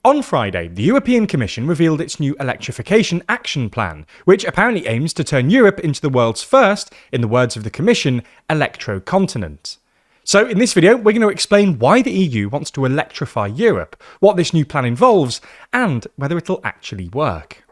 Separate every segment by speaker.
Speaker 1: On Friday, the European Commission revealed its new Electrification Action Plan, which apparently aims to turn Europe into the world's first, in the words of the Commission, electro-continent. So in this video, we're going to explain why the EU wants to electrify Europe, what this new plan involves, and whether it'll actually work.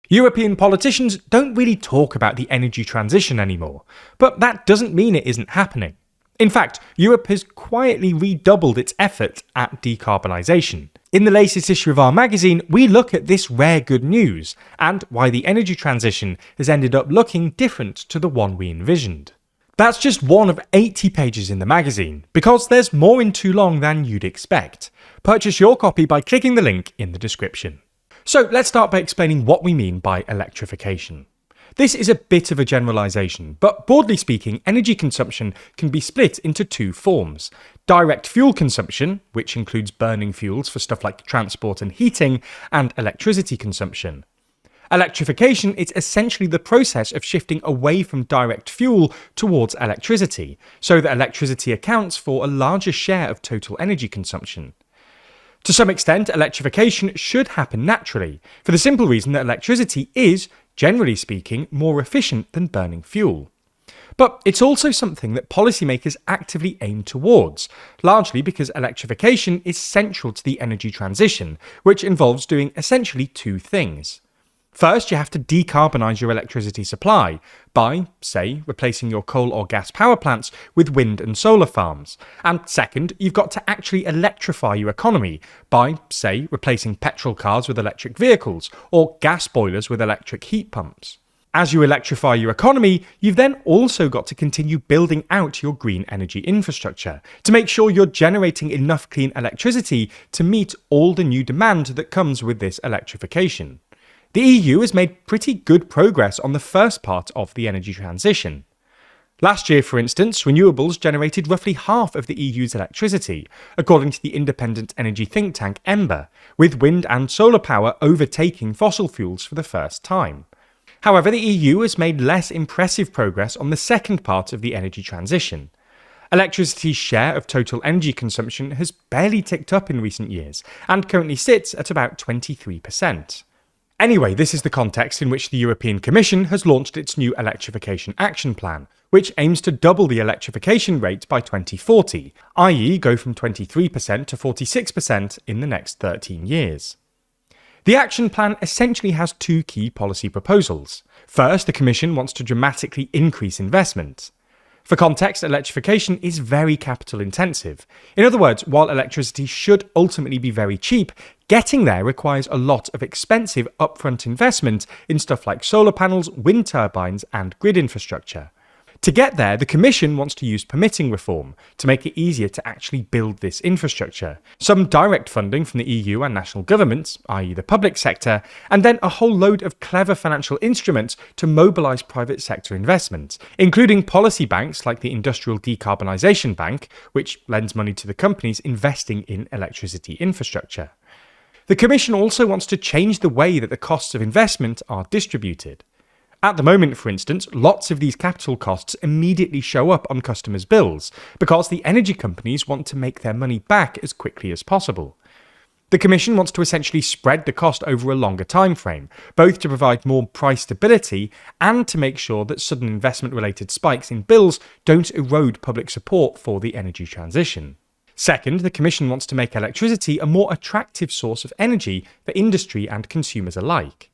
Speaker 1: European politicians don't really talk about the energy transition anymore, but that doesn't mean it isn't happening. In fact, Europe has quietly redoubled its effort at decarbonisation. In the latest issue of our magazine, we look at this rare good news, and why the energy transition has ended up looking different to the one we envisioned. That's just one of 80 pages in the magazine, because there's more in Too Long than you'd expect. Purchase your copy by clicking the link in the description. So let's start by explaining what we mean by electrification. This is a bit of a generalisation, but broadly speaking, energy consumption can be split into two forms. Direct fuel consumption, which includes burning fuels for stuff like transport and heating, and electricity consumption. Electrification is essentially the process of shifting away from direct fuel towards electricity, so that electricity accounts for a larger share of total energy consumption. To some extent, electrification should happen naturally, for the simple reason that electricity is, generally speaking, more efficient than burning fuel. But it's also something that policymakers actively aim towards, largely because electrification is central to the energy transition, which involves doing essentially two things. First, you have to decarbonise your electricity supply by, say, replacing your coal or gas power plants with wind and solar farms. And second, you've got to actually electrify your economy by, say, replacing petrol cars with electric vehicles or gas boilers with electric heat pumps. As you electrify your economy, you've then also got to continue building out your green energy infrastructure to make sure you're generating enough clean electricity to meet all the new demand that comes with this electrification. The EU has made pretty good progress on the first part of the energy transition. Last year, for instance, renewables generated roughly half of the EU's electricity, according to the independent energy think tank EMBA, with wind and solar power overtaking fossil fuels for the first time. However, the EU has made less impressive progress on the second part of the energy transition. Electricity's share of total energy consumption has barely ticked up in recent years, and currently sits at about 23%. Anyway, this is the context in which the European Commission has launched its new Electrification Action Plan, which aims to double the electrification rate by 2040, i.e. go from 23% to 46% in the next 13 years. The action plan essentially has two key policy proposals. First, the Commission wants to dramatically increase investment. For context, electrification is very capital intensive. In other words, while electricity should ultimately be very cheap, getting there requires a lot of expensive upfront investment in stuff like solar panels, wind turbines, and grid infrastructure. To get there, the Commission wants to use permitting reform to make it easier to actually build this infrastructure. Some direct funding from the EU and national governments, i.e. the public sector, and then a whole load of clever financial instruments to mobilise private sector investment, including policy banks like the Industrial Decarbonisation Bank, which lends money to the companies investing in electricity infrastructure. The Commission also wants to change the way that the costs of investment are distributed. At the moment, for instance, lots of these capital costs immediately show up on customers' bills because the energy companies want to make their money back as quickly as possible. The Commission wants to essentially spread the cost over a longer time frame, both to provide more price stability and to make sure that sudden investment-related spikes in bills don't erode public support for the energy transition. Second, the Commission wants to make electricity a more attractive source of energy for industry and consumers alike.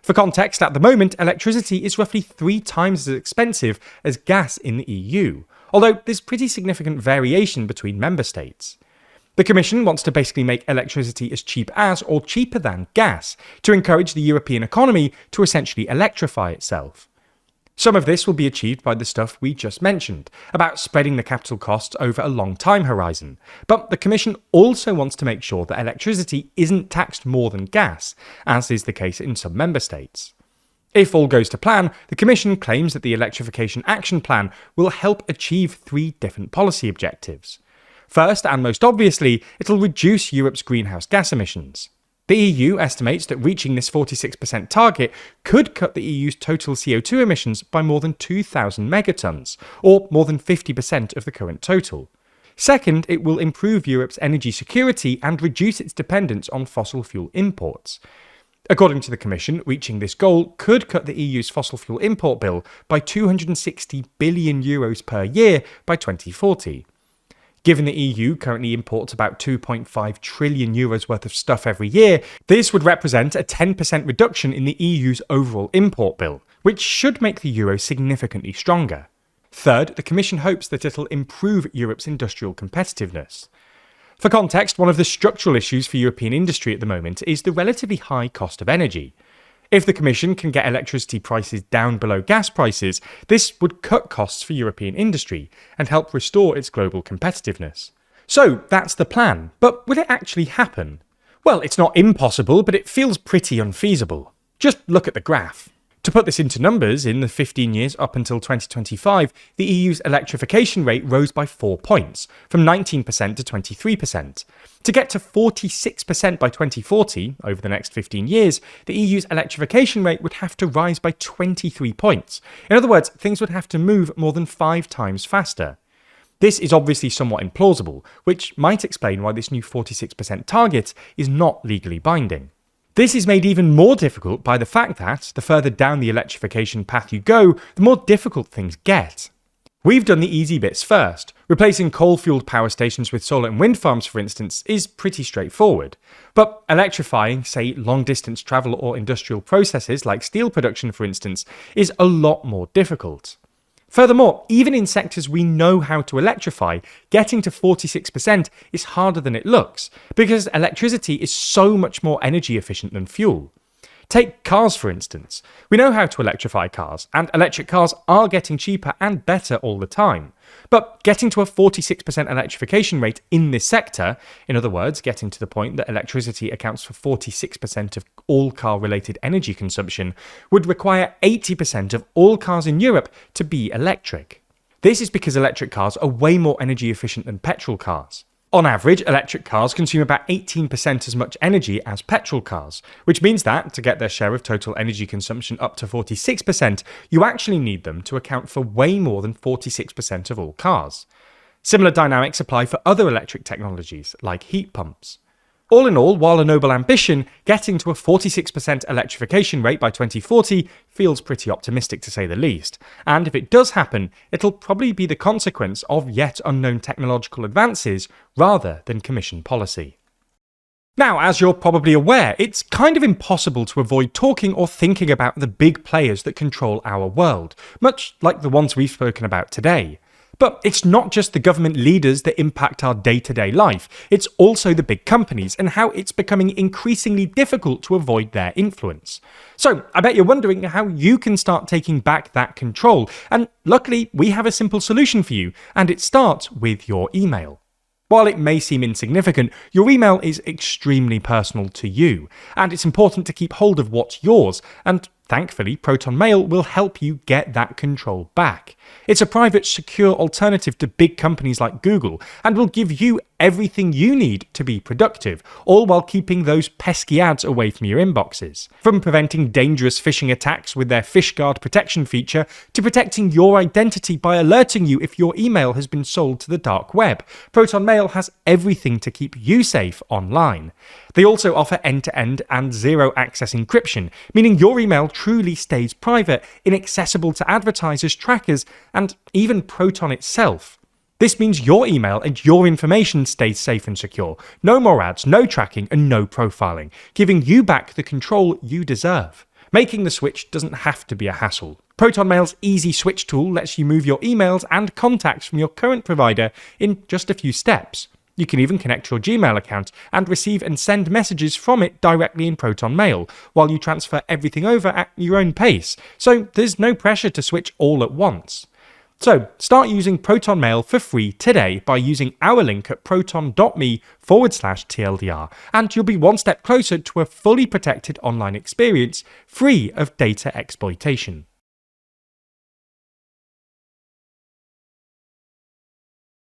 Speaker 1: For context, at the moment, electricity is roughly 3 times as expensive as gas in the EU, although there's pretty significant variation between member states. The Commission wants to basically make electricity as cheap as or cheaper than gas, to encourage the European economy to essentially electrify itself. Some of this will be achieved by the stuff we just mentioned, about spreading the capital costs over a long time horizon, but the Commission also wants to make sure that electricity isn't taxed more than gas, as is the case in some member states. If all goes to plan, the Commission claims that the Electrification Action Plan will help achieve 3 different policy objectives. First, and most obviously, it'll reduce Europe's greenhouse gas emissions. The EU estimates that reaching this 46% target could cut the EU's total CO2 emissions by more than 2,000 megatons, or more than 50% of the current total. Second, it will improve Europe's energy security and reduce its dependence on fossil fuel imports. According to the Commission, reaching this goal could cut the EU's fossil fuel import bill by €260 billion per year by 2040. Given the EU currently imports about €2.5 trillion worth of stuff every year, this would represent a 10% reduction in the EU's overall import bill, which should make the euro significantly stronger. Third, the Commission hopes that it'll improve Europe's industrial competitiveness. For context, one of the structural issues for European industry at the moment is the relatively high cost of energy. If the Commission can get electricity prices down below gas prices, this would cut costs for European industry and help restore its global competitiveness. So that's the plan, but will it actually happen? Well, it's not impossible, but it feels pretty unfeasible. Just look at the graph. To put this into numbers, in the 15 years up until 2025, the EU's electrification rate rose by 4 points, from 19% to 23%. To get to 46% by 2040, over the next 15 years, the EU's electrification rate would have to rise by 23 points. In other words, things would have to move more than 5 times faster. This is obviously somewhat implausible, which might explain why this new 46% target is not legally binding. This is made even more difficult by the fact that, the further down the electrification path you go, the more difficult things get. We've done the easy bits first. Replacing coal-fueled power stations with solar and wind farms, for instance, is pretty straightforward. But electrifying, say, long-distance travel or industrial processes like steel production, for instance, is a lot more difficult. Furthermore, even in sectors we know how to electrify, getting to 46% is harder than it looks, because electricity is so much more energy efficient than fuel. Take cars, for instance. We know how to electrify cars, and electric cars are getting cheaper and better all the time. But getting to a 46% electrification rate in this sector, in other words, getting to the point that electricity accounts for 46% of all car-related energy consumption, would require 80% of all cars in Europe to be electric. This is because electric cars are way more energy efficient than petrol cars. On average, electric cars consume about 18% as much energy as petrol cars, which means that, to get their share of total energy consumption up to 46%, you actually need them to account for way more than 46% of all cars. Similar dynamics apply for other electric technologies, like heat pumps. All in all, while a noble ambition, getting to a 46% electrification rate by 2040 feels pretty optimistic to say the least. And if it does happen, it'll probably be the consequence of yet unknown technological advances rather than Commission policy. Now, as you're probably aware, it's kind of impossible to avoid talking or thinking about the big players that control our world, much like the ones we've spoken about today. But it's not just the government leaders that impact our day-to-day life, it's also the big companies and how it's becoming increasingly difficult to avoid their influence. So I bet you're wondering how you can start taking back that control, and luckily we have a simple solution for you, and it starts with your email. While it may seem insignificant, your email is extremely personal to you, and it's important to keep hold of what's yours, and thankfully, Proton Mail will help you get that control back. It's a private, secure alternative to big companies like Google, and will give you everything you need to be productive, all while keeping those pesky ads away from your inboxes. From preventing dangerous phishing attacks with their FishGuard protection feature, to protecting your identity by alerting you if your email has been sold to the dark web, Proton Mail has everything to keep you safe online. They also offer end-to-end and zero-access encryption, meaning your email truly stays private, inaccessible to advertisers, trackers, and even Proton itself. This means your email and your information stays safe and secure. No more ads, no tracking, and no profiling, giving you back the control you deserve. Making the switch doesn't have to be a hassle. Proton Mail's easy switch tool lets you move your emails and contacts from your current provider in just a few steps. You can even connect your Gmail account and receive and send messages from it directly in Proton Mail, while you transfer everything over at your own pace, so there's no pressure to switch all at once. So, start using Proton Mail for free today by using our link at proton.me/TLDR, and you'll be one step closer to a fully protected online experience free of data exploitation.